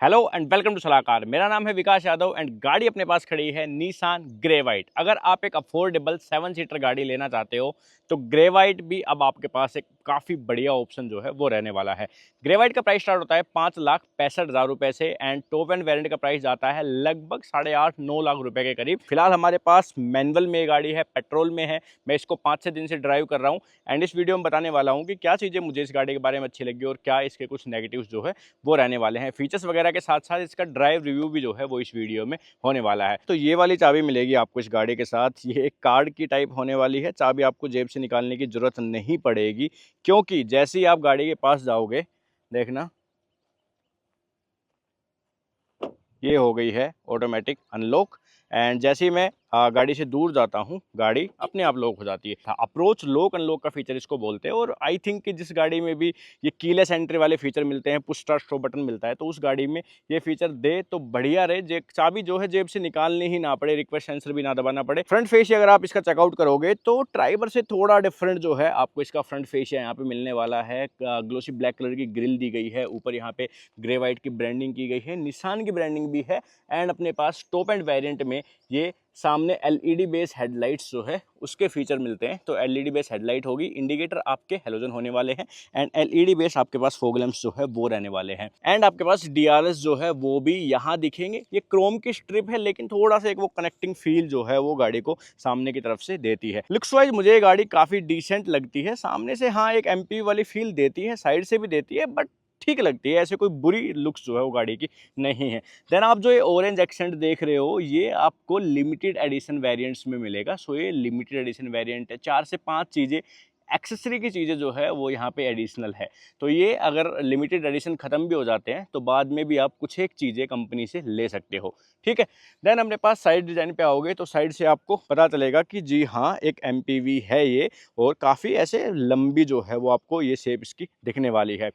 Hello and welcome to सलाहकार। मेरा नाम है विकास यादव एंड गाड़ी अपने पास खड़ी है निसान ग्रे वाइट। अगर आप एक अफोर्डेबल 7 सीटर गाड़ी लेना चाहते हो तो ग्रे वाइट भी अब आपके पास एक काफ़ी बढ़िया ऑप्शन जो है वो रहने वाला है। ग्रे वाइट का प्राइस स्टार्ट होता है 5,65,000 रुपए से एंड टॉप एंड वेरिएंट का प्राइस जाता है लगभग 8.5-9 लाख रुपए के करीब। फिलहाल हमारे पास मैनुअल में ये गाड़ी है, पेट्रोल में है। मैं इसको 5-6 दिन से ड्राइव कर रहा हूँ एंड इस वीडियो में बताने वाला हूँ कि क्या चीज़ें मुझे इस गाड़ी के बारे में अच्छी लगी और क्या इसके कुछ नेगेटिव्स जो है वो रहने वाले हैं। फीचर्स वगैरह के साथ साथ इसका ड्राइव रिव्यू भी जो है वो इस वीडियो में होने वाला है। तो ये वाली चाबी मिलेगी आपको इस गाड़ी के साथ। ये एक कार्ड की टाइप होने वाली है। चाबी आपको जेब से निकालने की जरूरत नहीं पड़ेगी क्योंकि जैसे ही आप गाड़ी के पास जाओगे, देखना ये हो गई है ऑटोमेटिक अनलॉक एंड जैसे ही मैं गाड़ी से दूर जाता हूँ गाड़ी अपने आप लॉक हो जाती है। अप्रोच लॉक अनलॉक का फीचर इसको बोलते हैं और आई थिंक कि जिस गाड़ी में भी ये कीलेस एंट्री वाले फीचर मिलते हैं, पुश स्टार्ट स्टॉप बटन मिलता है, तो उस गाड़ी में ये फीचर दे तो बढ़िया रहे। चाबी जो है जेब से निकालनी ही ना पड़े, रिक्वेस्ट सेंसर भी ना दबाना पड़े। फ्रंट फेशिया अगर आप इसका चेकआउट करोगे तो ट्राइबर से थोड़ा डिफरेंट जो है आपको इसका फ्रंट फेशिया यहाँ पे मिलने वाला है। ग्लोसी ब्लैक कलर की ग्रिल दी गई है, ऊपर यहाँ पे ग्रे वाइट की ब्रांडिंग की गई है, निशान की ब्रांडिंग भी है एंड अपने पास टॉप एंड वेरिएंट में ये सामने एलईडी बेस हेडलाइट्स जो है उसके फीचर मिलते हैं। तो एलईडी बेस हेडलाइट होगी, इंडिकेटर आपके हेलोजन होने वाले हैं एंड एलईडी बेस आपके पास फॉग लैंप्स जो है वो रहने वाले हैं एंड आपके पास डीआरएस जो है वो भी यहाँ दिखेंगे। ये क्रोम की स्ट्रिप है लेकिन थोड़ा सा एक वो कनेक्टिंग फील जो है वो गाड़ी को सामने की तरफ से देती है। लुक्स वाइज मुझे ये गाड़ी काफी डिसेंट लगती है। सामने से हाँ एक एमपी वाली फील देती है, साइड से भी देती है, बट ठीक लगती है। ऐसे कोई बुरी लुक्स जो है वो गाड़ी की नहीं है। देन आप जो ये ऑरेंज एक्सेंट देख रहे हो ये आपको लिमिटेड एडिशन वेरिएंट्स में मिलेगा। सो ये लिमिटेड एडिशन वेरिएंट है। 4 से 5 चीज़ें एक्सेसरी की चीज़ें जो है वो यहाँ पे एडिशनल है। तो ये अगर लिमिटेड एडिशन ख़त्म भी हो जाते हैं तो बाद में भी आप कुछ एक चीज़ें कंपनी से ले सकते हो, ठीक है। देन अपने पास साइड डिज़ाइन पे आओगे तो साइड से आपको पता चलेगा कि जी हाँ एक एमपीवी है ये और काफ़ी ऐसे लंबी जो है वो आपको ये शेप इसकी दिखने वाली है।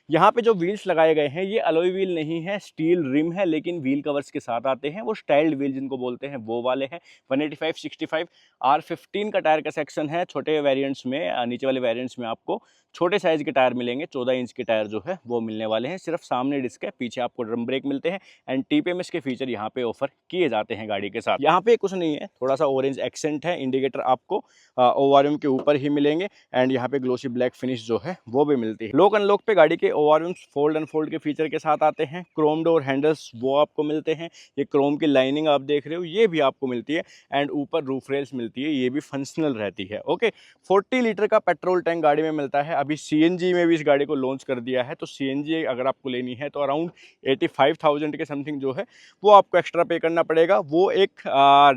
यहाँ पे जो व्हील्स लगाए गए हैं ये अलॉय व्हील नहीं है, स्टील रिम है, लेकिन व्हील कवर्स के साथ आते हैं। वो स्टाइल्ड व्हील जिनको बोलते हैं वो वाले हैं। 185/65 R15 का टायर का सेक्शन है। छोटे वेरिएंट्स में नीचे वाले वेरिएंट्स में आपको छोटे साइज के टायर मिलेंगे। 14 इंच के टायर जो है वो मिलने वाले हैं। सिर्फ सामने डिस्क है, पीछे आपको ड्रम ब्रेक मिलते हैं एंड टीपीएमएस के फीचर यहाँ पे ऑफर किए जाते हैं गाड़ी के साथ। यहाँ पे कुछ नहीं है, थोड़ा सा ऑरेंज एक्सेंट है। इंडिकेटर आपको ओवरव्यू के ऊपर ही मिलेंगे एंड यहाँ पे ग्लोसी ब्लैक फिनिश जो है वो भी मिलती है। लॉक अनलॉक पे गाड़ी के ओवरव्यूज फोल्ड एंड फोल्ड के फीचर के साथ आते हैं। क्रोम डोर हैंडल्स वो आपको मिलते हैं। ये क्रोम की लाइनिंग आप देख रहे हो ये भी आपको मिलती है एंड ऊपर रूफ रेल्स मिलती है, ये भी फंक्शनल रहती है। ओके, 40 लीटर का पेट्रोल टैंक गाड़ी में मिलता है। अभी सीएनजी में भी इस गाड़ी को लॉन्च कर दिया है। तो सीएनजी अगर आपको लेनी है तो अराउंड 85,000 के समथिंग जो है वो आपको एक्स्ट्रा पे करना पड़ेगा। वो एक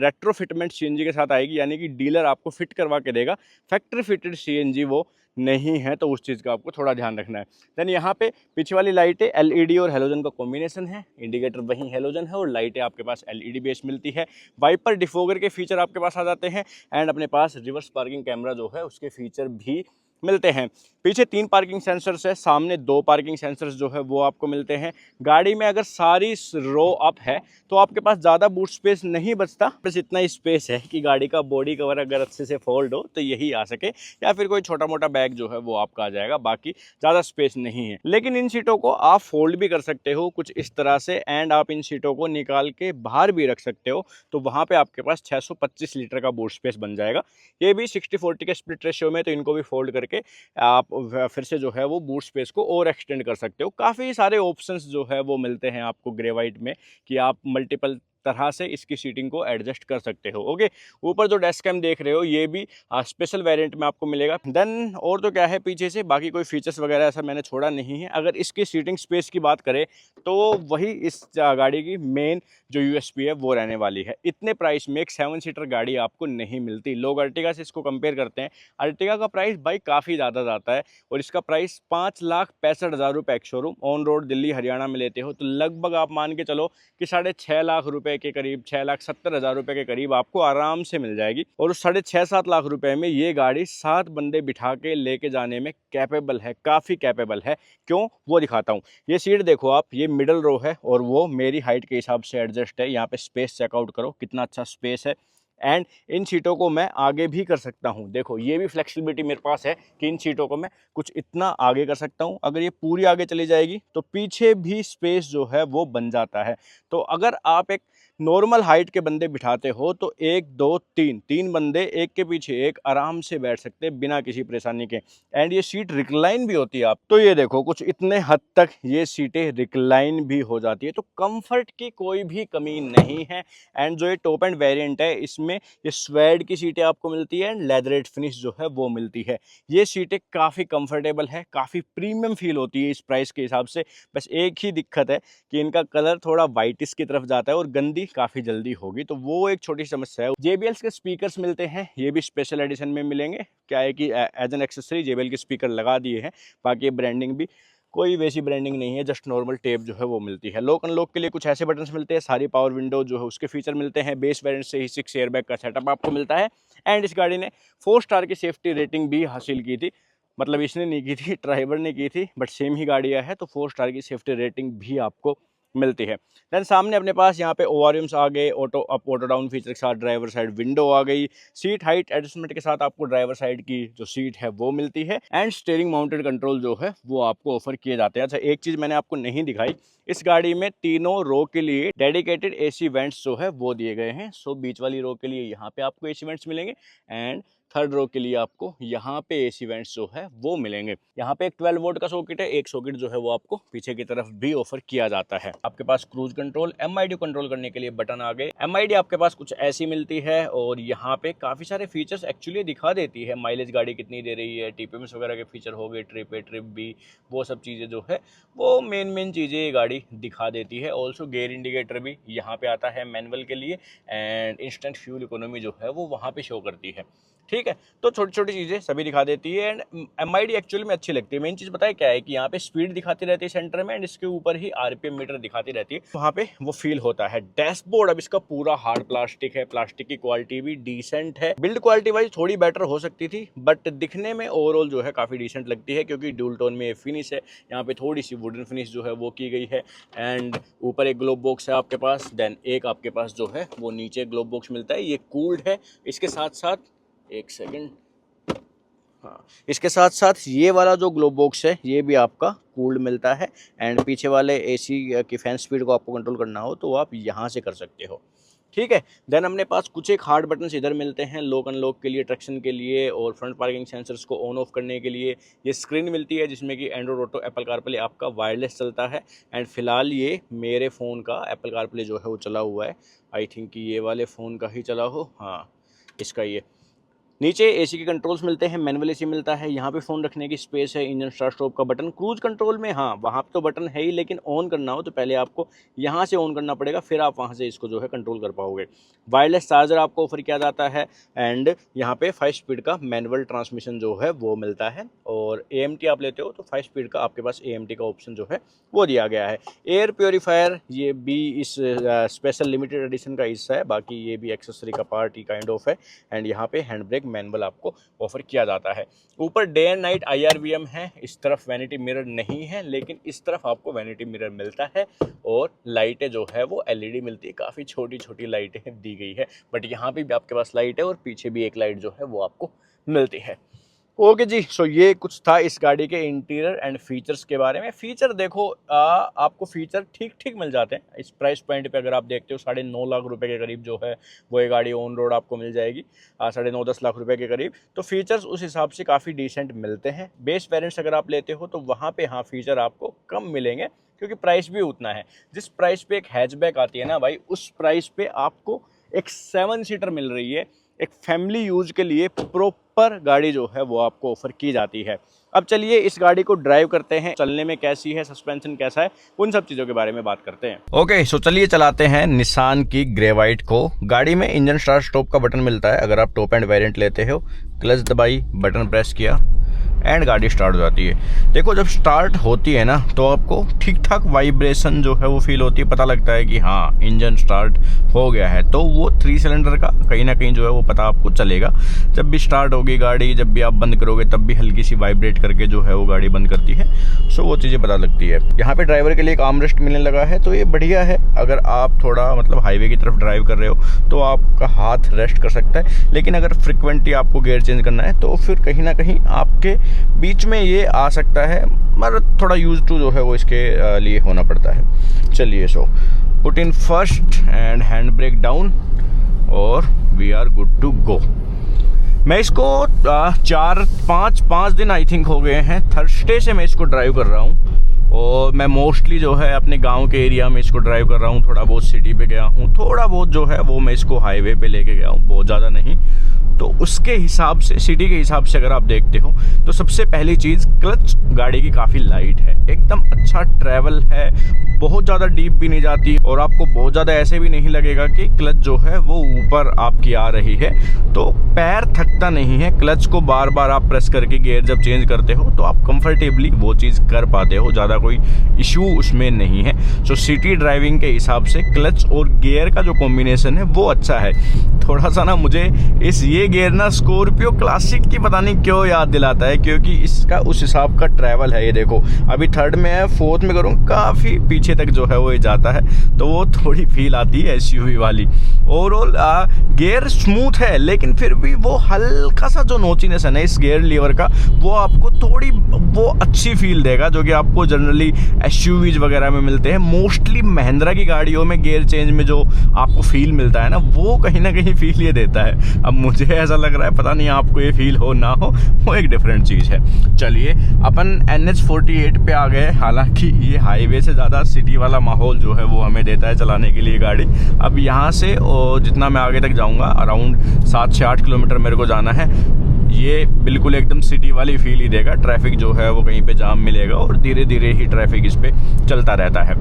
रेट्रो फिटमेंट सीएनजी के साथ आएगी, यानी कि डीलर आपको फिट करवा के देगा। फैक्ट्री फिटेड सीएनजी वो नहीं है, तो उस चीज़ का आपको थोड़ा ध्यान रखना है। देन यहाँ पे पीछे वाली लाइटें एलईडी और हेलोजन का कॉम्बिनेशन है। इंडिकेटर वही हेलोजन है और लाइटें आपके पास एलईडी बेस मिलती है। वाइपर डिफोगर के फीचर आपके पास आ जाते हैं एंड अपने पास रिवर्स पार्किंग कैमरा जो है उसके फीचर भी मिलते हैं। पीछे 3 पार्किंग सेंसर्स है, सामने 2 पार्किंग सेंसर्स जो है वो आपको मिलते हैं। गाड़ी में अगर सारी रो अप है तो आपके पास ज़्यादा बूट स्पेस नहीं बचता, बस इतना ही स्पेस है कि गाड़ी का बॉडी कवर अगर अच्छे से फोल्ड हो तो यही आ सके, या फिर कोई छोटा मोटा बैग जो है वो आपका आ जाएगा। बाकी ज़्यादा स्पेस नहीं है, लेकिन इन सीटों को आप फोल्ड भी कर सकते हो कुछ इस तरह से एंड आप इन सीटों को निकाल के बाहर भी रख सकते हो। तो वहाँ पर आपके पास 625 लीटर का बूट स्पेस बन जाएगा। ये भी 60-40 के स्प्लिट रेशियो में, तो इनको भी फोल्ड करके आप फिर से जो है वो बूट स्पेस को और एक्सटेंड कर सकते हो। काफ़ी सारे ऑप्शंस जो है वो मिलते हैं आपको ग्रे वाइट में कि आप मल्टीपल तरह से इसकी सीटिंग को एडजस्ट कर सकते हो। ओके, ऊपर जो डेस्क कैम देख रहे हो ये भी स्पेशल वेरिएंट में आपको मिलेगा। देन और तो क्या है पीछे से बाकी कोई फीचर्स वगैरह ऐसा मैंने छोड़ा नहीं है। अगर इसकी सीटिंग स्पेस की बात करें तो वही इस गाड़ी की मेन जो यूएसपी है वो रहने वाली है। इतने प्राइस में एक 7 सीटर गाड़ी आपको नहीं मिलती। लोग अर्टिगा से इसको कंपेयर करते हैं। अर्टिगा का प्राइस भाई काफ़ी ज़्यादा जाता है और इसका प्राइस 5,65,000 रुपये ex showroom on road Delhi Haryana में लेते हो तो लगभग आप मान के चलो कि 6.5 लाख रुपए के करीब, 6,70,000 रुपए के करीब आपको आराम से मिल जाएगी। और उस 6.5-7 लाख रुपए में ये गाड़ी 7 बंदे बिठा के लेके जाने में कैपेबल है, काफ़ी कैपेबल है। क्यों, वो दिखाता हूँ। ये सीट देखो आप, ये मिडल रो है और वो मेरी हाइट के हिसाब से एडजस्ट है। यहाँ पे स्पेस चेकआउट करो कितना अच्छा स्पेस है एंड इन सीटों को मैं आगे भी कर सकता हूँ। देखो ये भी फ्लेक्सिबिलिटी मेरे पास है कि इन सीटों को मैं कुछ इतना आगे कर सकता हूँ। अगर ये पूरी आगे चली जाएगी तो पीछे भी स्पेस जो है वो बन जाता है। तो अगर आप एक नॉर्मल हाइट के बंदे बिठाते हो तो 1 2 3 बंदे एक के पीछे एक आराम से बैठ सकते हैं बिना किसी परेशानी के। एंड ये सीट रिक्लाइन भी होती है। आप तो ये देखो कुछ इतने हद तक ये सीटें रिक्लाइन भी हो जाती है, तो कंफर्ट की कोई भी कमी नहीं है। एंड जो ये टॉप एंड वेरिएंट है इसमें ये स्वेड की सीटें आपको मिलती है एंड लेदरेट फिनिश जो है वो मिलती है। ये सीटें काफ़ी कंफर्टेबल है, काफ़ी प्रीमियम फील होती है इस प्राइस के हिसाब से। बस एक ही दिक्कत है कि इनका कलर थोड़ा वाइटिश की तरफ जाता है और गंदी काफ़ी जल्दी होगी, तो वो एक छोटी समस्या है। JBL के स्पीकर्स मिलते हैं, ये भी स्पेशल एडिशन में मिलेंगे। क्या है कि एज एन एक्सेसरी JBL के स्पीकर लगा दिए हैं, बाकी ब्रांडिंग भी कोई वैसी ब्रांडिंग नहीं है, जस्ट नॉर्मल टेप जो है वो मिलती है। लॉक अनलॉक के लिए कुछ ऐसे बटन्स मिलते हैं, सारी पावर विंडो जो है उसके फीचर मिलते हैं। बेस वेरिएंट से ही 6 एयरबैग का सेटअप आपको मिलता है। एंड इस गाड़ी ने 4 स्टार की सेफ्टी रेटिंग भी हासिल की थी, मतलब इसने नहीं की थी, ड्राइवर ने की थी, बट सेम ही गाड़ियाँ है तो 4 स्टार की सेफ्टी रेटिंग भी आपको मिलती है। देन सामने अपने पास यहाँ पे ओआरएम्स आ गए, auto up auto down feature के साथ ड्राइवर साइड विंडो आ गई। सीट हाइट एडजस्टमेंट के साथ आपको ड्राइवर साइड की जो सीट है वो मिलती है। एंड स्टीयरिंग माउंटेड कंट्रोल जो है वो आपको ऑफर किए जाते हैं। अच्छा एक चीज़ मैंने आपको नहीं दिखाई, इस गाड़ी में तीनों रो के लिए डेडिकेटेड AC वेंट्स जो है वो दिए गए हैं। सो बीच वाली रो के लिए यहाँ पे आपको AC वेंट्स मिलेंगे एंड थर्ड रो के लिए आपको यहाँ पे AC वेंट्स जो है वो मिलेंगे। यहाँ पे एक 12 वोल्ट का सॉकेट है, एक सॉकेट जो है वो आपको पीछे की तरफ भी ऑफर किया जाता है। आपके पास क्रूज कंट्रोल, MID कंट्रोल करने के लिए बटन आ गए। MID आपके पास कुछ ऐसी मिलती है और यहाँ पे काफी सारे फीचर्स एक्चुअली दिखा देती है। माइलेज गाड़ी कितनी दे रही है, TPMS वगैरह के फीचर हो गए, ट्रिप ए ट्रिप बी, वो सब चीजें जो है वो मेन चीजें ये गाड़ी दिखा देती है। ऑल्सो गेयर इंडिकेटर भी यहाँ पे आता है मैनुअल के लिए एंड इंस्टेंट फ्यूल इकोनॉमी जो है वो वहाँ पे शो करती है। ठीक है, तो छोटी छोटी चीज़ें सभी दिखा देती है। एंड MID एक्चुअली में अच्छी लगती है। मेन चीज़ बताए क्या है कि यहाँ पे स्पीड दिखाती रहती है सेंटर में एंड इसके ऊपर ही RPM मीटर दिखाती रहती है, वहाँ पे वो फील होता है। डैशबोर्ड अब इसका पूरा हार्ड प्लास्टिक है, प्लास्टिक की क्वालिटी भी डिसेंट है। बिल्ड क्वालिटी वाइज थोड़ी बेटर हो सकती थी बट दिखने में ओवरऑल जो है काफ़ी डिसेंट लगती है, क्योंकि ड्यूल टोन में फिनिश है, यहाँ पे थोड़ी सी वुडन फिनिश जो है वो की गई है। एंड ऊपर एक ग्लोब बॉक्स है आपके पास, देन एक आपके पास जो है वो नीचे ग्लोब बॉक्स मिलता है, ये कूल्ड है। इसके साथ साथ एक सेकंड, हाँ, इसके साथ साथ ये वाला जो ग्लोब बॉक्स है ये भी आपका कूल्ड मिलता है। एंड पीछे वाले AC की फैन स्पीड को आपको कंट्रोल करना हो तो आप यहाँ से कर सकते हो। ठीक है, देन अपने पास कुछ एक हार्ड बटन्स इधर मिलते हैं, लॉक अनलॉक के लिए, ट्रैक्शन के लिए और फ्रंट पार्किंग सेंसर्स को ऑन ऑफ करने के लिए। ये स्क्रीन मिलती है जिसमें कि एंड्रॉइड ऑटो, एप्पल कारप्ले आपका वायरलेस चलता है। एंड फिलहाल ये मेरे फ़ोन का एप्पल कारप्ले जो है वो चला हुआ है, आई थिंक कि ये वाले फ़ोन का ही चला हो, हाँ इसका ये। नीचे AC के कंट्रोल्स मिलते हैं, मैनुअल AC मिलता है, यहाँ पे फ़ोन रखने की स्पेस है, इंजन स्टार्ट स्टॉप का बटन। क्रूज कंट्रोल में हाँ वहाँ पे तो बटन है ही, लेकिन ऑन करना हो तो पहले आपको यहाँ से ऑन करना पड़ेगा, फिर आप वहाँ से इसको जो है कंट्रोल कर पाओगे। वायरलेस चार्जर आपको ऑफर किया जाता है एंड यहाँ पे 5 स्पीड का मैनुअल ट्रांसमिशन जो है वो मिलता है। और AMT आप लेते हो तो 5 स्पीड का आपके पास AMT का ऑप्शन जो है वो दिया गया है। एयर प्योरीफायर ये भी इस स्पेशल लिमिटेड एडिशन का हिस्सा है, बाकी ये भी एक्सेसरी का पार्ट ही काइंड ऑफ है। एंड यहाँ पे हैंड ब्रेक मैनुअल आपको ऑफर किया जाता है। ऊपर डे एंड नाइट IRVM है, इस तरफ वैनिटी मिरर नहीं है, लेकिन इस तरफ आपको वैनिटी मिरर मिलता है। और लाइटें जो है वो LED मिलती है, काफ़ी छोटी छोटी लाइटें दी गई है, बट यहाँ पे भी आपके पास लाइट है और पीछे भी एक लाइट जो है वो आपको मिलती है। ओके जी, सो ये कुछ था इस गाड़ी के इंटीरियर एंड फीचर्स के बारे में। फीचर देखो आपको फीचर ठीक ठीक मिल जाते हैं इस प्राइस पॉइंट पे। अगर आप देखते हो 9.5 लाख रुपए के करीब जो है वो ये गाड़ी ऑन रोड आपको मिल जाएगी, 9.5-10 लाख रुपए के करीब। तो फीचर्स उस हिसाब से काफ़ी डिसेंट मिलते हैं। बेस वेरिएंट्स अगर आप लेते हो तो वहाँ पे हाँ फीचर आपको कम मिलेंगे, क्योंकि प्राइस भी उतना है। जिस प्राइस पे एक हैचबैक आती है ना भाई, उस प्राइस पे आपको एक 7 सीटर मिल रही है, एक फैमिली यूज के लिए प्रॉपर गाड़ी जो है वो आपको ऑफर की जाती है। अब चलिए इस गाड़ी को ड्राइव करते हैं, चलने में कैसी है, सस्पेंशन कैसा है, उन सब चीज़ों के बारे में बात करते हैं। ओके, सो चलिए चलाते हैं निसान की ग्रे वाइट को। गाड़ी में इंजन स्टार्ट स्टॉप का बटन मिलता है अगर आप टॉप एंड वेरिएंट लेते हो। क्लच दबाई, बटन प्रेस किया, एंड गाड़ी स्टार्ट हो जाती है। देखो जब स्टार्ट होती है ना तो आपको ठीक ठाक वाइब्रेशन जो है वो फील होती है, पता लगता है कि हाँ इंजन स्टार्ट हो गया है। तो वो 3 सिलेंडर का कहीं ना कहीं जो है वो पता आपको चलेगा। जब भी स्टार्ट होगी गाड़ी, जब भी आप बंद करोगे तब भी हल्की सी वाइब्रेट करके जो है वो गाड़ी बंद करती है। सो वो चीज़ें पता लगती है। यहाँ पे ड्राइवर के लिए एक आर्मरेस्ट मिलने लगा है, तो ये बढ़िया है। अगर आप थोड़ा मतलब हाईवे की तरफ ड्राइव कर रहे हो तो आपका हाथ रेस्ट कर सकता है, लेकिन अगर फ्रिक्वेंटली आपको गियर चेंज करना है तो फिर कहीं ना कहीं आपके बीच में ये आ सकता है, मगर थोड़ा यूज टू जो है वो इसके लिए होना पड़ता है। चलिए, so put in first and hand break down और we are good to go. मैं इसको 4-5 दिन आई थिंक हो गए हैं, थर्सडे से मैं इसको ड्राइव कर रहा हूँ। और मैं मोस्टली जो है अपने गांव के एरिया में इसको ड्राइव कर रहा हूँ, थोड़ा बहुत सिटी पे गया हूँ, थोड़ा बहुत जो है वो मैं इसको हाईवे पे लेके गया हूँ, बहुत ज़्यादा नहीं। तो उसके हिसाब से, सिटी के हिसाब से अगर आप देखते हो तो सबसे पहली चीज़, क्लच गाड़ी की काफ़ी लाइट है, एकदम अच्छा ट्रैवल है, बहुत ज़्यादा डीप भी नहीं जाती और आपको बहुत ज़्यादा ऐसे भी नहीं लगेगा कि क्लच जो है वो ऊपर आपकी आ रही है। तो पैर थकता नहीं है, क्लच को बार बार आप प्रेस करके गियर जब चेंज करते हो तो आप कंफर्टेबली वो चीज़ कर पाते हो, ज़्यादा कोई इशू उसमें नहीं है। सो सिटी ड्राइविंग के हिसाब से क्लच और गियर का जो कॉम्बिनेशन है वो अच्छा है। थोड़ा सा ना मुझे ये गियर ना स्कॉर्पियो क्लासिक की पता नहीं क्यों याद दिलाता है, क्योंकि इसका उस हिसाब का ट्रैवल है। ये देखो अभी 3rd में है, 4th में करूँ काफ़ी पीछे तक जो है वो जाता है, तो वो थोड़ी फील आती है एसयूवी वाली। ओवरऑल गियर स्मूथ है, लेकिन फिर भी वो हल्का सा जो नोचीनेस है ना इस गियर लीवर का, वो आपको थोड़ी वो अच्छी फील देगा, जो कि आपको जनरली एसयूवीज वगैरह में मिलते हैं। मोस्टली महिंद्रा की गाड़ियों में गियर चेंज में जो आपको फील मिलता है ना, वो कहीं ना कहीं फील ये देता है। अब मुझे ऐसा लग रहा है, पता नहीं आपको ये फील हो ना हो, वो एक डिफरेंट चीज़ है। चलिए अपन NH48 पे आ गए। हालांकि ये हाईवे से ज़्यादा सिटी वाला माहौल जो है वो हमें देता है चलाने के लिए गाड़ी। अब यहाँ से जितना मैं आगे तक जाऊँगा, अराउंड 7 से 8 किलोमीटर मेरे को जाना है। ये बिल्कुल एकदम सिटी वाली फील ही देगा। ट्रैफिक जो है वो कहीं पे जाम मिलेगा और धीरे धीरे ही ट्रैफिक इस पे चलता रहता है।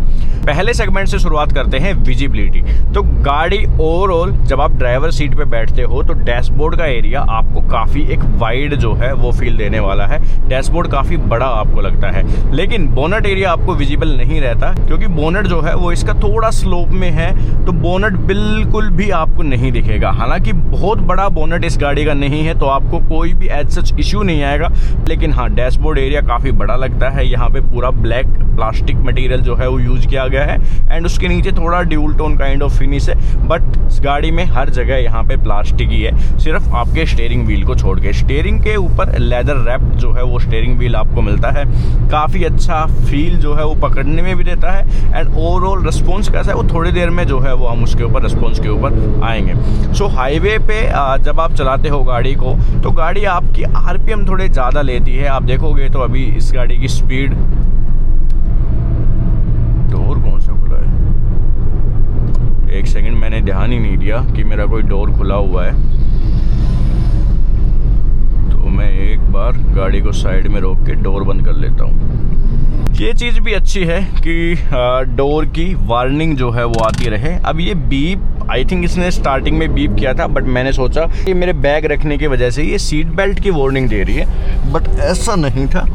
पहले सेगमेंट से शुरुआत करते हैं, विजिबिलिटी। तो गाड़ी ओवरऑल जब आप ड्राइवर सीट पे बैठते हो तो डैशबोर्ड का एरिया आपको काफ़ी एक वाइड जो है वो फील देने वाला है। डैशबोर्ड काफ़ी बड़ा आपको लगता है, लेकिन बोनट एरिया आपको विजिबल नहीं रहता, क्योंकि बोनट जो है वो इसका थोड़ा स्लोप में है, तो बोनट बिल्कुल भी आपको नहीं दिखेगा। हालांकि बहुत बड़ा बोनट इस गाड़ी का नहीं है, तो आपको कोई भी एज सच इशू नहीं आएगा। लेकिन हाँ, डैशबोर्ड एरिया काफ़ी बड़ा लगता है। यहाँ पे पूरा ब्लैक प्लास्टिक मटेरियल जो है वो यूज किया गया है, एंड उसके नीचे थोड़ा dual tone kind of finish है। बट इस गाड़ी में हर जगह यहाँ पे प्लास्टिक ही है, सिर्फ आपके स्टीयरिंग व्हील को छोड़ के। स्टीयरिंग के ऊपर लेदर रैप्ड जो है वो स्टीयरिंग व्हील आपको मिलता है, काफ़ी अच्छा फील जो है वो पकड़ने में भी देता है। एंड ओवरऑल रिस्पॉन्स कैसा है वो थोड़ी देर में जो है वो हम उसके ऊपर रिस्पॉन्स के ऊपर आएंगे। सो हाईवे पे जब आप चलाते हो गाड़ी को, तो गाड़ी आपकी RPM थोड़े ज़्यादा लेती है। आप देखोगे तो अभी इस गाड़ी की स्पीड, डोर कौन सा खुला है, एक सेकंड, मैंने ध्यान ही नहीं दिया कि मेरा कोई डोर खुला हुआ है। तो मैं एक बार गाड़ी को साइड में रोक के डोर बंद कर लेता हूँ। ये चीज़ भी अच्छी है कि डोर की वार्निंग जो है वो आती रहे। अब ये बीप, आई थिंक इसने स्टार्टिंग में बीप किया था, बट मैंने सोचा कि मेरे बैग रखने की वजह से ये सीट बेल्ट की वार्निंग दे रही है, बट ऐसा नहीं था,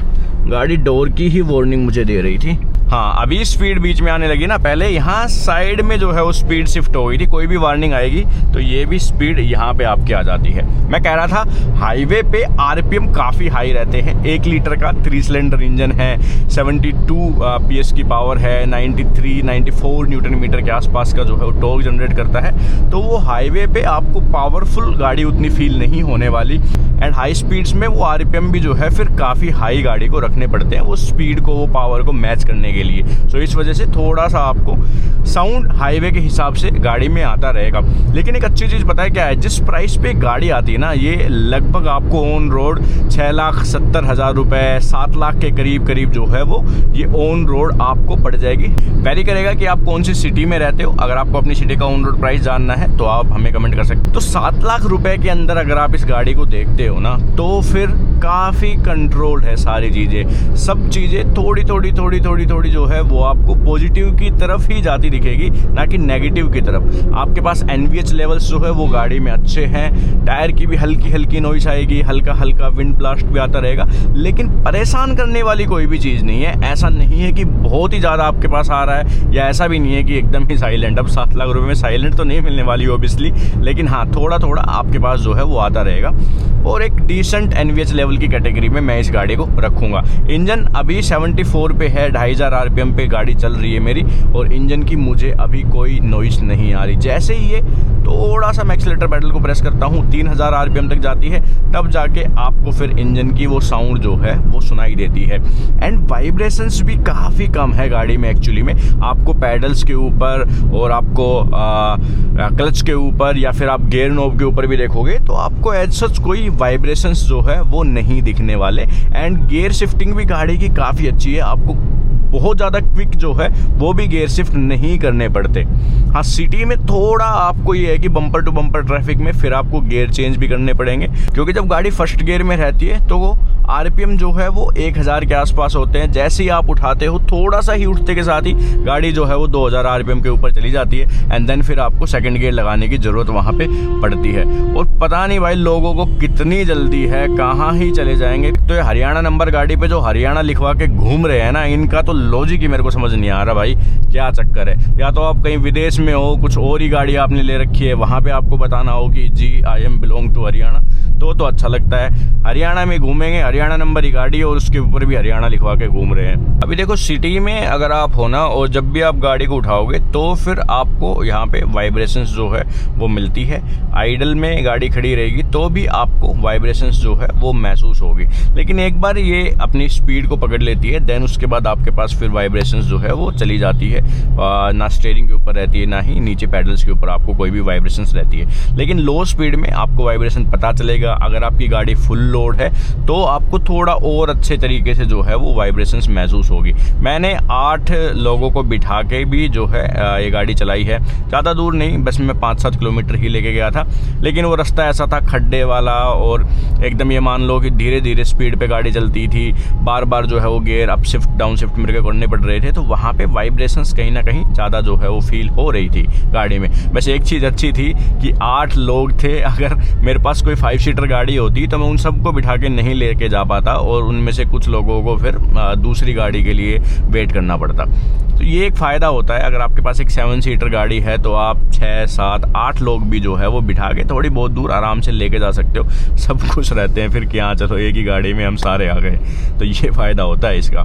गाड़ी डोर की ही वार्निंग मुझे दे रही थी। हाँ, अभी स्पीड बीच में आने लगी ना, पहले यहाँ साइड में जो है वो स्पीड शिफ्ट हो गई थी। कोई भी वार्निंग आएगी तो ये भी स्पीड यहाँ पे आपकी आ जाती है। मैं कह रहा था हाईवे पे RPM काफ़ी हाई रहते हैं। 1 लीटर का 3 सिलेंडर इंजन है, 72 PS की पावर है, 93-94 न्यूटन मीटर के आसपास का जो है वो टॉर्क जनरेट करता है। तो वो हाईवे पे आपको पावरफुल गाड़ी उतनी फील नहीं होने वाली। एंड हाई स्पीड्स में वो RPM भी जो है फिर काफ़ी हाई गाड़ी को रखने पड़ते हैं, वो स्पीड को, वो पावर को मैच करने के लिए। सो इस वजह से थोड़ा सा आपको साउंड हाईवे के हिसाब से गाड़ी में आता रहेगा। लेकिन एक अच्छी चीज़ पता है क्या है, जिस प्राइस पे गाड़ी आती है ना, ये लगभग आपको ऑन रोड 6,70,000 रुपये, 7 लाख के करीब जो है वो ये ऑन रोड आपको पड़ जाएगी। वेरी करेगा कि आप कौन सी सिटी में रहते हो। अगर आपको अपनी सिटी का ऑन रोड प्राइस जानना है तो आप हमें कमेंट कर सकते हो। तो 7 लाख रुपए के अंदर अगर आप इस गाड़ी को देखते हो ना, तो फिर काफ़ी कंट्रोल्ड है सारी चीज़ें। सब चीज़ें थोड़ी थोड़ी जो है वो आपको पॉजिटिव की तरफ ही जाती दिखेगी, ना कि नेगेटिव की तरफ। आपके पास NVH लेवल्स जो है वो गाड़ी में अच्छे हैं, टायर की भी हल्की हल्की नॉइस आएगी, हल्का हल्का विंड ब्लास्ट भी आता रहेगा, लेकिन परेशान करने वाली कोई भी चीज़ नहीं है। ऐसा नहीं है कि बहुत ही ज़्यादा आपके पास आ रहा है, या ऐसा भी नहीं है कि एकदम ही साइलेंट। अब 7 लाख रुपए में साइलेंट तो नहीं मिलने वाली ऑब्वियसली, लेकिन हाँ थोड़ा थोड़ा आपके पास जो है वो आता रहेगा। और एक डिसेंट NVH लेवल की कैटेगरी में मैं इस गाड़ी को रखूँगा। इंजन अभी 74 पे है, 2500 RPM पे गाड़ी चल रही है मेरी, और इंजन की मुझे अभी कोई नॉइस नहीं आ रही। जैसे ही ये थोड़ा सा मैं एक्सीलेटर पेडल को प्रेस करता हूँ, 3000 RPM तक जाती है, तब जाके आपको फिर इंजन की वो साउंड जो है वो सुनाई देती है। एंड वाइब्रेशंस भी काफ़ी कम है गाड़ी में एक्चुअली में। आपको पैडल्स के ऊपर और आपको क्लच के ऊपर या फिर आप गियर नॉब के ऊपर भी देखोगे तो आपको एज सच कोई वाइब्रेशंस जो है वो नहीं दिखने वाले। एंड गियर शिफ्टिंग भी गाड़ी की काफ़ी अच्छी है, आपको बहुत ज़्यादा क्विक जो है वो भी गियर शिफ्ट नहीं करने पड़ते। हाँ सिटी में थोड़ा आपको ये है कि बम्पर टू बम्पर ट्रैफिक में फिर आपको गियर चेंज भी करने पड़ेंगे, क्योंकि जब गाड़ी फर्स्ट गियर में रहती है तो वो RPM जो है वो 1000 के आसपास होते हैं। जैसे ही आप उठाते हो थोड़ा सा ही उठते के साथ ही गाड़ी जो है वो 2000 RPM के ऊपर चली जाती है। एंड देन फिर आपको सेकंड गियर लगाने की ज़रूरत वहाँ पे पड़ती है। और पता नहीं भाई लोगों को कितनी जल्दी है, कहाँ ही चले जाएंगे। तो ये हरियाणा नंबर गाड़ी पे जो हरियाणा लिखवा के घूम रहे हैं ना, इनका तो लॉजिक ही मेरे को समझ नहीं आ रहा भाई, क्या चक्कर है। या तो आप कहीं विदेश में हो, कुछ और ही गाड़ी आपने ले रखी है, वहाँ पे आपको बताना हो कि जी I am belong to Haryana, तो अच्छा लगता है। हरियाणा में घूमेंगे, हरियाणा नंबर की गाड़ी है और उसके ऊपर भी हरियाणा लिखवा के घूम रहे हैं। अभी देखो सिटी में अगर आप हो ना, और जब भी आप गाड़ी को उठाओगे तो फिर आपको यहाँ पे वाइब्रेशंस जो है वो मिलती है। आइडल में गाड़ी खड़ी रहेगी तो भी आपको वाइब्रेशंस जो है वो महसूस होगी, लेकिन एक बार ये अपनी स्पीड को पकड़ लेती है, देन उसके बाद आपके पास फिर वाइब्रेशंस जो है वो चली जाती है। ना स्टीयरिंग के ऊपर रहती है, ना ही नीचे पैडल्स के ऊपर आपको कोई भी वाइब्रेशंस रहती है। लेकिन लो स्पीड में आपको वाइब्रेशन पता चलेगा। अगर आपकी गाड़ी फुल लोड है तो आपको थोड़ा और अच्छे तरीके से जो है वो वाइब्रेशंस महसूस होगी। मैंने 8 लोगों को बिठा के भी जो है ये गाड़ी चलाई है, ज़्यादा दूर नहीं, बस मैं 5-7 किलोमीटर ही लेके गया था। लेकिन वो रास्ता ऐसा था खड्डे वाला, और एकदम ये मान लो कि धीरे धीरे स्पीड पे गाड़ी चलती थी, बार बार जो है वो gear up shift down shift मेरे को करने पड़ रहे थे, तो वहाँ पे वाइब्रेशंस कहीं ना कहीं ज़्यादा जो है वो फील हो रही थी गाड़ी में। वैसे एक चीज़ अच्छी थी कि 8 लोग थे, अगर मेरे पास कोई 5 सीटर गाड़ी होती तो मैं उन सबको बिठा के नहीं लेके जा पाता, और उनमें से कुछ लोगों को फिर दूसरी गाड़ी के लिए वेट करना पड़ता। तो ये एक फ़ायदा होता है, अगर आपके पास एक 7 सीटर गाड़ी है तो आप 6, 7, 8 लोग भी जो है वो बिठा के थोड़ी बहुत दूर आराम से लेके जा सकते हो। सब खुश रहते हैं फिर कि हाँ चलो एक ही गाड़ी में हम सारे आ गए, तो ये फ़ायदा होता है इसका।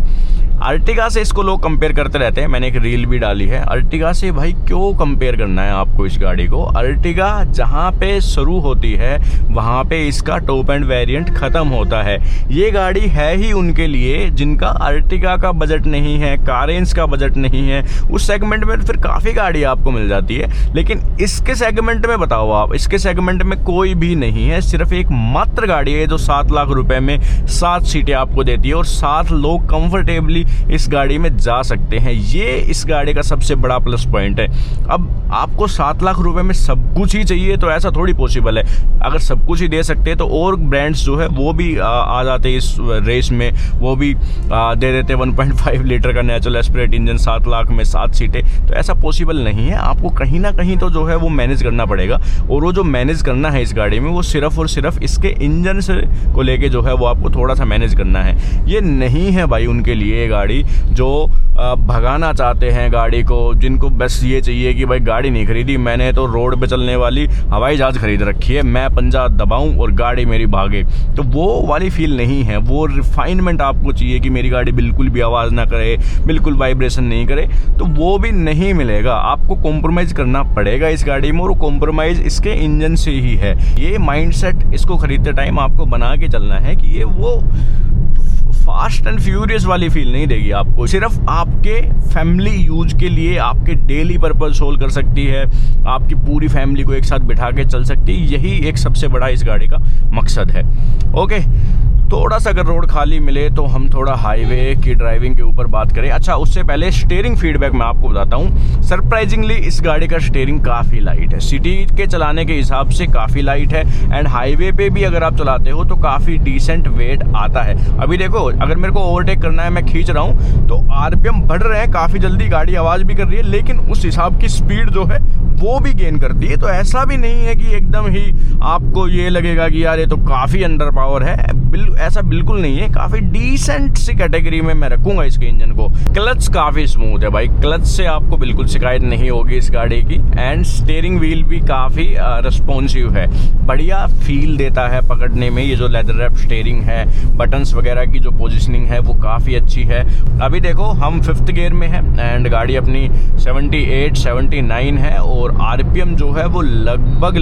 अर्टिगा से इसको लोग कंपेयर करते रहते हैं, मैंने एक रील भी डाली है। अर्टिगा से भाई क्यों कंपेयर करना है आपको इस गाड़ी को। अर्टिगा जहाँ पे शुरू होती है वहाँ पे इसका टॉप एंड वेरिएंट ख़त्म होता है। ये गाड़ी है ही उनके लिए जिनका अर्टिगा का बजट नहीं है, कारेंस का बजट नहीं है। उस सेगमेंट में फिर काफ़ी गाड़ी आपको मिल जाती है, लेकिन इसके सेगमेंट में बताओ आप, इसके सेगमेंट में कोई भी नहीं है। सिर्फ एक मात्र गाड़ी है जो 7 लाख रुपए में 7 सीटें आपको देती है और 7 लोग कंफर्टेबली इस गाड़ी में जा सकते हैं। ये इस गाड़ी का सबसे बड़ा प्लस पॉइंट है। अब आपको 7 लाख रुपए में सब कुछ ही चाहिए तो ऐसा थोड़ी पॉसिबल है। अगर सब कुछ ही दे सकते हैं तो और ब्रांड्स जो है वो भी आ जाते इस रेस में, वो भी दे देते 1.5 लीटर का नेचुरल एस्पिरेट इंजन 7 लाख में 7 सीटें। तो ऐसा पॉसिबल नहीं है, आपको कहीं ना कहीं तो जो है वो मैनेज करना पड़ेगा, और वो जो मैनेज करना है इस गाड़ी में वो सिर्फ और सिर्फ इसके इंजन से को लेके जो है वो आपको थोड़ा सा मैनेज करना है। ये नहीं है भाई उनके लिए गाड़ी जो भगाना चाहते हैं गाड़ी को, जिनको बस ये चाहिए कि भाई गाड़ी नहीं खरीदी मैंने तो रोड पे चलने वाली हवाई जहाज खरीद रखी है, मैं पंजा दबाऊं और गाड़ी मेरी भागे। तो वो वाली फील नहीं है। वो रिफाइनमेंट आपको चाहिए कि मेरी गाड़ी बिल्कुल भी आवाज़ ना करे, बिल्कुल वाइब्रेशन नहीं करे, तो वो भी नहीं मिलेगा। आपको कॉम्प्रोमाइज़ करना पड़ेगा इस गाड़ी में, और कॉम्प्रोमाइज़ इसके इंजन से ही है। ये माइंडसेट इसको खरीदते टाइम आपको बना के चलना है कि ये वो फास्ट एंड फ्यूरियस वाली फील नहीं देगी आपको। सिर्फ आपके फैमिली यूज के लिए, आपके डेली पर्पस सोल्व कर सकती है, आपकी पूरी फैमिली को एक साथ बिठा के चल सकती है। यही एक सबसे बड़ा इस गाड़ी का मकसद है। ओके, थोड़ा सा अगर रोड खाली मिले तो हम थोड़ा हाईवे की ड्राइविंग के ऊपर बात करें। अच्छा, उससे पहले स्टीयरिंग फीडबैक मैं आपको बताता हूँ। सरप्राइजिंगली इस गाड़ी का स्टीयरिंग काफ़ी लाइट है, सिटी के चलाने के हिसाब से काफ़ी लाइट है। एंड हाईवे पे भी अगर आप चलाते हो तो काफ़ी डिसेंट वेट आता है। अभी देखो, अगर मेरे को ओवरटेक करना है, मैं खींच रहा हूँ तो आरपीएम बढ़ रहे हैं काफ़ी जल्दी, गाड़ी आवाज़ भी कर रही है, लेकिन उस हिसाब की स्पीड जो है वो भी गेन करती है। तो ऐसा भी नहीं है कि एकदम ही आपको ये लगेगा कि यार ये तो काफ़ी अंडर पावर है, ऐसा बिल्कुल नहीं है। काफ़ी डिसेंट सी कैटेगरी में मैं रखूंगा इसके इंजन को। क्लच काफ़ी स्मूथ है भाई, क्लच से आपको बिल्कुल शिकायत नहीं होगी इस गाड़ी की। एंड स्टीयरिंग व्हील भी काफ़ी रिस्पॉन्सिव है, बढ़िया फील देता है पकड़ने में। ये जो लेदर रैप स्टीयरिंग है, बटन्स वगैरह की जो पोजिशनिंग है वो काफ़ी अच्छी है। अभी देखो हम 5th गियर में है एंड गाड़ी अपनी 78-79 है और आरपीएम जो है वो लगभग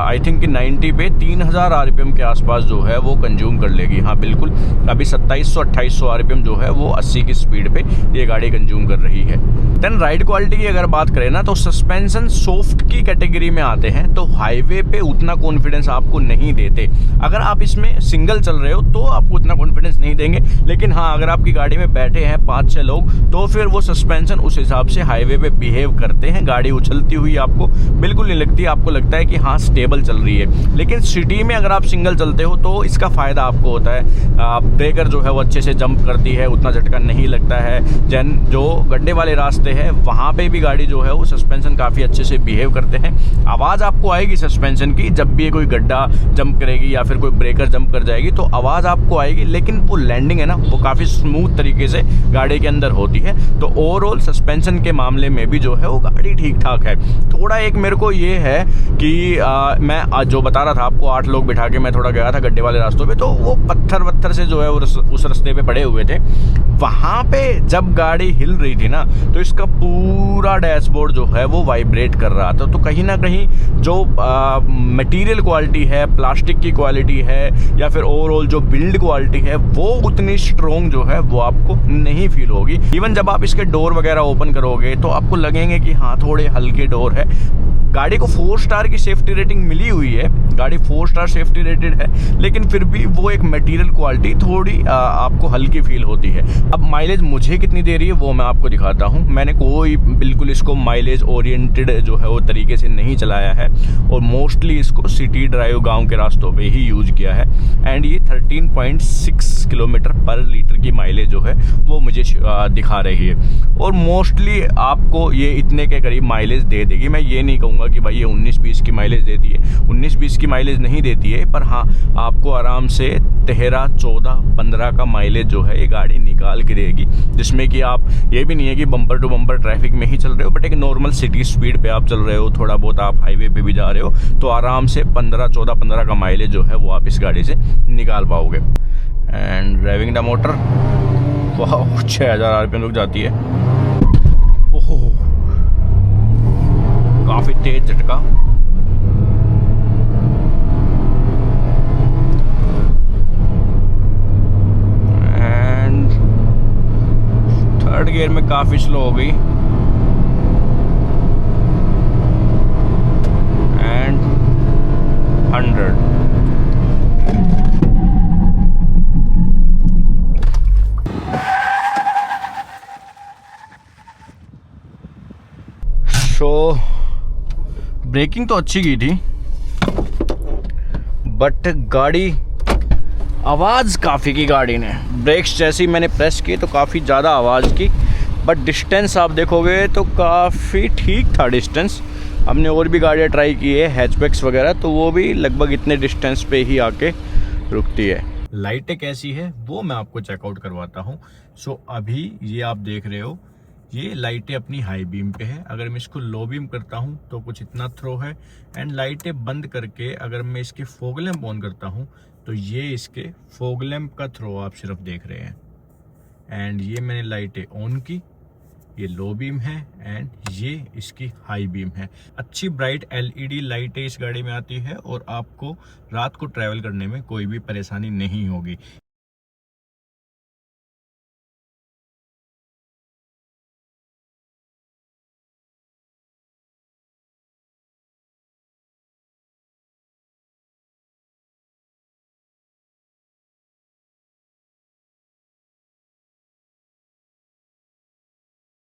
आई थिंक 90 पे 3000 आरपीएम के आसपास जो है वो कंज्यूम कर लेगी। हाँ बिल्कुल, अभी 2700-2800 आरपीएम जो है वो 80 की स्पीड पे ये गाड़ी कंज्यूम कर रही है। देन राइड क्वालिटी की अगर बात करें ना, तो सस्पेंशन सॉफ्ट की कैटेगरी में आते हैं, तो हाईवे पे उतना कॉन्फिडेंस आपको नहीं देते। अगर आप इसमें सिंगल चल रहे हो तो आपको उतना कॉन्फिडेंस नहीं देंगे, लेकिन हाँ अगर आपकी गाड़ी में बैठे हैं 5-6 लोग तो फिर वो सस्पेंशन उस हिसाब से हाईवे पे बिहेव करते हैं। गाड़ी उछलती हुई आपको बिल्कुल नहीं लगती, आपको लगता है कि हाँ स्टेबल चल रही है। लेकिन सिटी में अगर आप सिंगल चलते हो तो इसका फ़ायदा आपको होता है, ब्रेकर जो है वो अच्छे से जंप करती है, उतना झटका नहीं लगता है। जो गड्ढे वाले रास्ते हैं वहाँ पे भी गाड़ी जो है वो सस्पेंशन काफ़ी अच्छे से बिहेव करते हैं। आवाज़ आपको आएगी सस्पेंशन की, जब भी कोई गड्ढा जंप करेगी या फिर कोई ब्रेकर जंप कर जाएगी तो आवाज़ आपको आएगी, लेकिन वो लैंडिंग है ना वो काफ़ी स्मूथ तरीके से गाड़ी के अंदर होती है। तो ओवरऑल सस्पेंशन के मामले में भी जो है वो गाड़ी ठीक ठाक है। थोड़ा एक मेरे को ये है कि मैं आज जो बता रहा था आपको, 8 लोग बिठा के मैं थोड़ा गया था गड्ढे वाले रास्तों पे, तो वो पत्थर से जो है उस रास्ते पे पड़े हुए थे। वहाँ पे जब गाड़ी हिल रही थी ना तो इसका पूरा डैशबोर्ड जो है वो वाइब्रेट कर रहा था। तो कहीं ना कहीं जो मटेरियल क्वालिटी है, प्लास्टिक की क्वालिटी है या फिर ओवरऑल जो बिल्ड क्वालिटी है वो उतनी स्ट्रॉन्ग जो है वो आपको नहीं फील होगी। इवन जब आप इसके डोर वगैरह ओपन करोगे तो आपको लगेंगे कि हाँ थोड़े हल्के डोर है। गाड़ी को 4 स्टार की सेफ्टी रेटिंग मिली हुई है, गाड़ी 4 स्टार सेफ्टी रेटेड है, लेकिन फिर भी वो एक मटेरियल क्वालिटी थोड़ी आपको हल्की फील होती है। अब माइलेज मुझे कितनी दे रही है वो मैं आपको दिखाता हूँ। मैंने कोई बिल्कुल इसको माइलेज ओरिएंटेड जो है वो तरीके से नहीं चलाया है और मोस्टली इसको सिटी ड्राइव गाँव के रास्तों पर ही यूज किया है। एंड ये 13.6 किलोमीटर पर लीटर की माइलेज जो है वो मुझे दिखा रही है और मोस्टली आपको ये इतने के करीब माइलेज दे देगी। मैं ये नहीं कहूँगा कि भाई ये 19-20 की माइलेज देती है, 19-20 की माइलेज नहीं देती है, पर हाँ आपको आराम से 13, 14, 15 का माइलेज जो है ये गाड़ी निकाल के देगी, जिसमें कि आप ये भी नहीं है कि बम्पर टू बम्पर ट्रैफिक में ही चल रहे हो, बट एक नॉर्मल सिटी स्पीड पे आप चल रहे हो, थोड़ा बहुत आप हाईवे पे भी जा रहे हो तो आराम से 15, 14, 15 का माइलेज जो है वो आप इस गाड़ी से निकाल पाओगे। एंड ड्राइविंग द मोटर, वाह 6000 आरपीएम तक जाती है। ओहो काफी तेज झटका। एंड 3rd गियर में काफी स्लो हो गई। एंड 100। सो ब्रेकिंग तो अच्छी की थी, बट गाड़ी आवाज़ काफ़ी की गाड़ी ने। ब्रेक्स जैसी मैंने प्रेस की तो काफ़ी ज़्यादा आवाज़ की, बट डिस्टेंस आप देखोगे तो काफ़ी ठीक था डिस्टेंस। हमने और भी गाड़ियाँ ट्राई की है हैचबैक्स वगैरह, तो वो भी लगभग इतने डिस्टेंस पे ही आके रुकती है। लाइटें कैसी है वो मैं आपको चेकआउट करवाता हूँ। सो अभी ये आप देख रहे हो, ये लाइटें अपनी हाई बीम पे है। अगर मैं इसको लो बीम करता हूँ तो कुछ इतना थ्रो है। एंड लाइटें बंद करके अगर मैं इसके फॉग लैंप ऑन करता हूँ तो ये इसके फॉग लैंप का थ्रो आप सिर्फ देख रहे हैं। एंड ये मैंने लाइटें ऑन की, ये लो बीम है एंड ये इसकी हाई बीम है। अच्छी ब्राइट LED लाइटें इस गाड़ी में आती है और आपको रात को ट्रैवल करने में कोई भी परेशानी नहीं होगी।